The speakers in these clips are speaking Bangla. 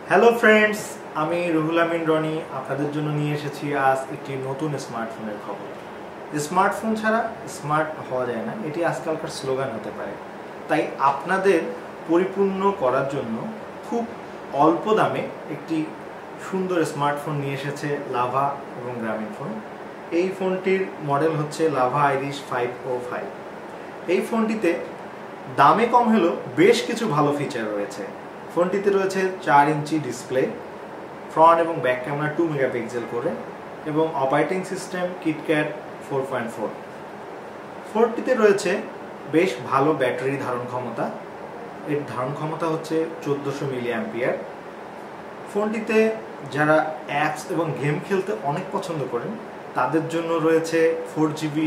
হ্যালো ফ্রেন্ডস, আমি রুহুল আমিন রনি আপনাদের জন্য নিয়ে এসেছি আজ একটি নতুন স্মার্টফোনের খবর। স্মার্টফোন ছাড়া স্মার্ট হওয়া যায় না, এটি আজকালকার স্লোগান হতে পারে। তাই আপনাদের পরিপূর্ণ করার জন্য খুব অল্প দামে একটি সুন্দর স্মার্টফোন নিয়ে এসেছে লাভা এবং গ্রামীণফোন। এই ফোনটির মডেল হচ্ছে লাভা আইরিশ 505। এই ফোনটিতে দামে কম হলেও বেশ কিছু ভালো ফিচার রয়েছে। ফোনটিতে রয়েছে 4 ইঞ্চি ডিসপ্লে, ফ্রন্ট এবং ব্যাক ক্যামেরা 2 মেগাপিক্সেল করে এবং অপারেটিং সিস্টেম কিটক্যাট 4.4। ফোনটিতে রয়েছে বেশ ভালো ব্যাটারি ধারণ ক্ষমতা। এর ধারণ ক্ষমতা হচ্ছে 1400 মিলি অ্যাম্পিয়ার। ফোনটিতে যারা অ্যাপস এবং গেম খেলতে অনেক পছন্দ করেন তাদের জন্য রয়েছে 4GB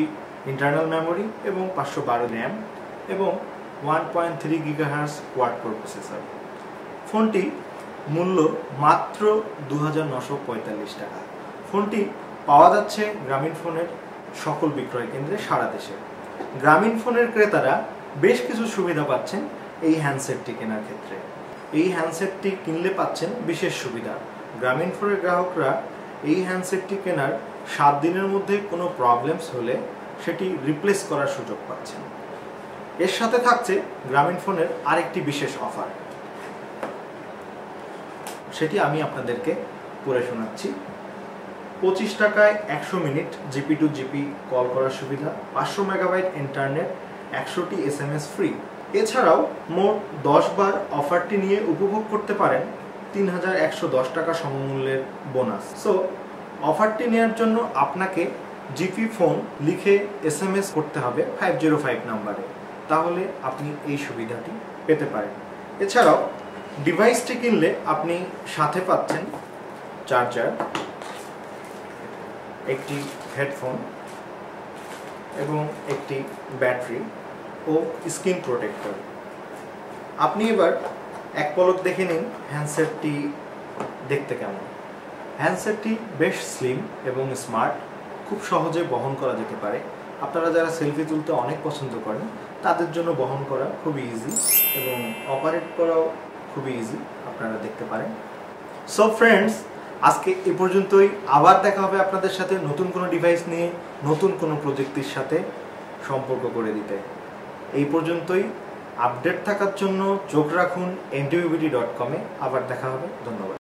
ইন্টারনাল মেমোরি এবং 512 র্যাম এবং 1.3 GHz কোয়াড কোর প্রসেসর। ফোনটি মূল্য মাত্র 2945 টাকা। ফোনটি পাওয়া যাচ্ছে গ্রামীণফোনের সকল বিক্রয় কেন্দ্রে সারা দেশে। গ্রামীণফোনের ক্রেতারা বেশ কিছু সুবিধা পাচ্ছেন এই হ্যান্ডসেটটি কেনার ক্ষেত্রে। এই হ্যান্ডসেটটি কিনলে পাচ্ছেন বিশেষ সুবিধা। গ্রামীণফোনের গ্রাহকরা এই হ্যান্ডসেটটি কেনার 7 দিনের মধ্যে কোনো প্রবলেমস হলে সেটি রিপ্লেস করার সুযোগ পাচ্ছেন। এর সাথে থাকছে গ্রামীণফোনের আরেকটি বিশেষ অফার, সেটি আমি আপনাদেরকে পড়ে শোনাচ্ছি। 25 টাকায় 100 minute GP to GP call করার সুবিধা, 500 মেগাবাইট ইন্টারনেট, 100টি SMS ফ্রি। এছাড়াও মোট 10 বার অফারটি নিয়ে উপভোগ করতে পারেন 3110 টাকা সমমূল্যের বোনাস। সো অফারটি নেওয়ার জন্য আপনাকে জিপি ফোন লিখে SMS করতে হবে 505 নাম্বারে, তাহলে আপনি এই সুবিধাটি পেতে পারেন। এছাড়াও ডিভাইসটি কিনলে আপনি সাথে পাচ্ছেন চার্জার, একটি হেডফোন এবং একটি ব্যাটারি ও স্ক্রিন প্রোটেক্টর। আপনি এবার এক পলক দেখে নিন হ্যান্ডসেটটি দেখতে কেমন। হ্যান্ডসেটটি বেশ স্লিম এবং স্মার্ট, খুব সহজে বহন করা যেতে পারে। আপনারা যারা সেলফি তুলতে অনেক পছন্দ করেন তাদের জন্য বহন করা খুবই ইজি এবং অপারেট করাও খুবই ইজি, আপনারা দেখতে পারেন। সো ফ্রেন্ডস, আজকে এ পর্যন্তই। আবার দেখা হবে আপনাদের সাথে নতুন কোনো ডিভাইস নিয়ে, নতুন কোনো প্রযুক্তির সাথে সম্পর্ক করে দিতে। এই পর্যন্তই। আপডেট থাকার জন্য চোখ রাখুন ntvbd.com-এ। আবার দেখা হবে। ধন্যবাদ।